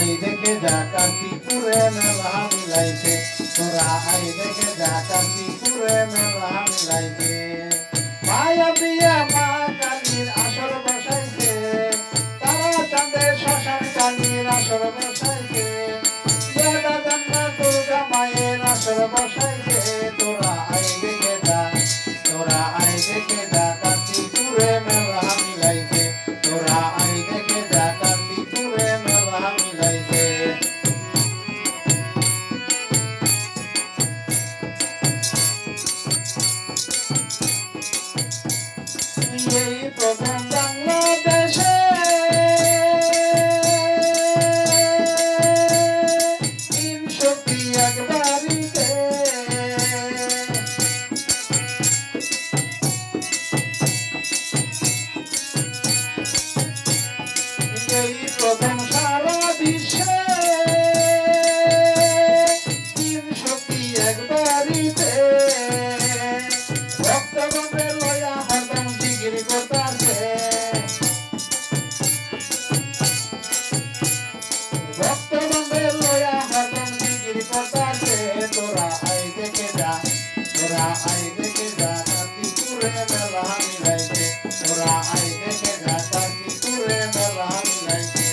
I দেখে যা কাশীপুরে মেলা মিলাইছে, তোরা আই দেখে যা কাশীপুরে মেলা মিলাইছে। মায়া দিয়া মা কালীর আসর বসাইছে, তারা চাঁদে শ্মশান কালীর আসর বসাইছে, দাদা জান্না দুর্গা মায়ের আসর বসাইছে। তোরা আই দেখে যা, তোরা আই দেখে যা কাশীপুরে মেলা মিলাইছে, তোরা আই দেখে যা কাশীপুরে মেলা মিলাইছে। এই প্রথম বাংলাদেশে তিন শক্তি এক বাড়িতে, এই প্রথম সারা বিশ্বে তিন শক্তি এক বাড়িতে, ভক্তগণে লয়া হরদম জিকির করতাছে, ভক্তগণে লয়া হরদম জিকির করতাছে। তোরা আই দেখে যা, তোরা আই দেখে যা কাশীপুরে মেলা মিলাইছে, তোরা আই দেখে যা কাশীপুরে মেলা মিলাইছে।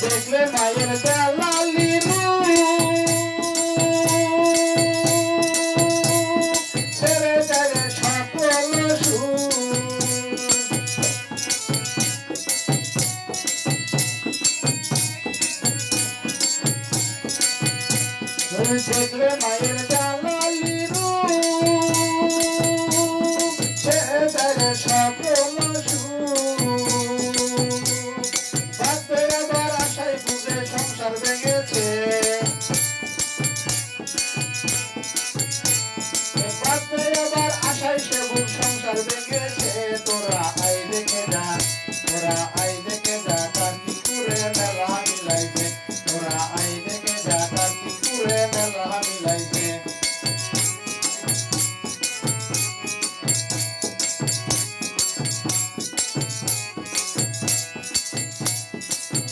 দেখলে মায়ের দেলালি রূপ, ছেড়ে যায় সকল সুখ। দেখলে মায়ের দেলালি রূপ, ছেড়ে যায় সকল সুখ। বাপের আবার আশায় বুঝে সংসার ভেঙেছে, বাপের আবার আশায় সে বুঝ সংসার ভেঙেছে। তোরা আই দেখে যা, তোরা আই দেখে যা কাশীপুরে মেলা মিলাইছে, তোরা আই দেখে যা কাশীপুরে মেলা মিলাইছে।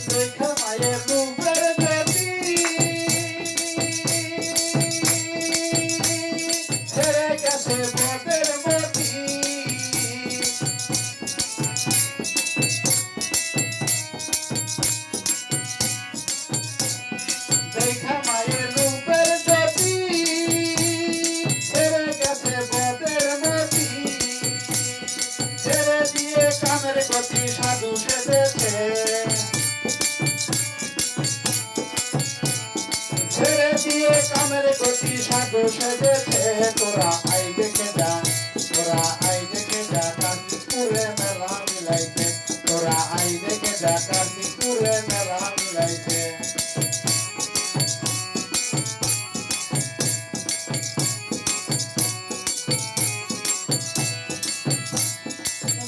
দেখা মায়ের রূপের জ্যোতি, ছেড়ে গেছে বদের মতি, দেখা মায়ের রূপের জ্যোতি, ছেড়ে গেছে বদের মতি, ছেড়ে দিয়ে কামের গতি সাধু সেজেছে, ছেড়ে দিয়ে কামের গতি সাধু সেজেছে। তোরা আই দেখে যা, তোরা আই দেখে যা কাশীপুরে মেলা মিলাইছে, তোরা আই দেখে যা কাশীপুরে মেলা মিলাইছে।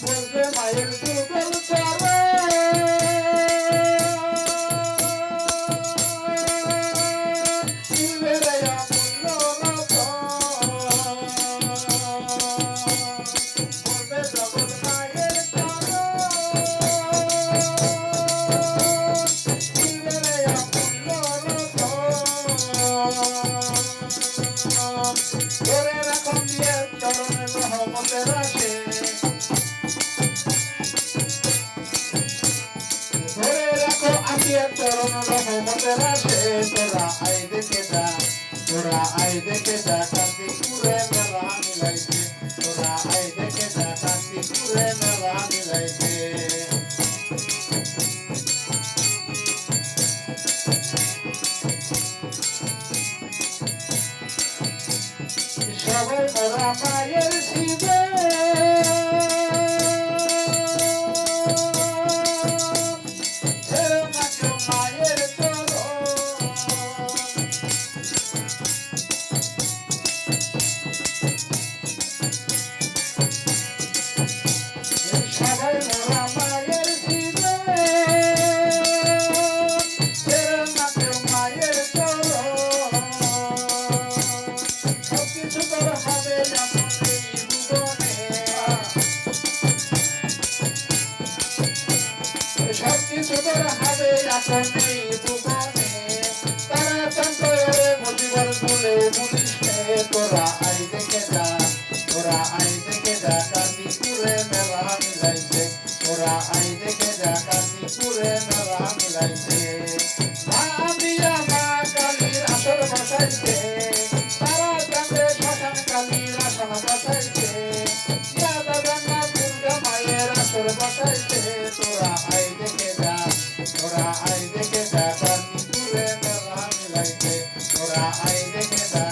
বলবে মায়ের যুগল চরে, ধরে রাখুন দিয়ে চরণে রহমতের আসে, ধরে রাখো আমির চরণ রহমতের আসে। তোরা আই দেখে যা, তোরা আই দেখে যা কাশীপুরে মেলা মিলাইছে, তোরা আই দেখে যা কাশীপুরে মেলা মিলাইছে। সবাই মোরা মায়ের শিবে, মায়ের চরণ, সবাই মোরা মায়ের শিবে, মায়ের চরণ, সবকিছু তোর হবে। নেই ভুবনে তারা চন্দ্রে মজিবর বলে মুনিশে তোরা আই দেখে যা তোরা আই দেখে যা কাশীপুরে মেলা মিলাইছে তোরা আই দেখে যা কাশীপুরে মেলা মিলাইছে মা দিয়া মা কালীর আসর বসাইছে তারা চন্দ্রে শ্মশান কালীর আসন বসাইছে দুর্গা মায়ের আসর বসাইছে তোরা আই দেখে যা তোরা আই দেখে যা কাশীপুরে মেলা মিলাইছে তোরা আই দেখে যা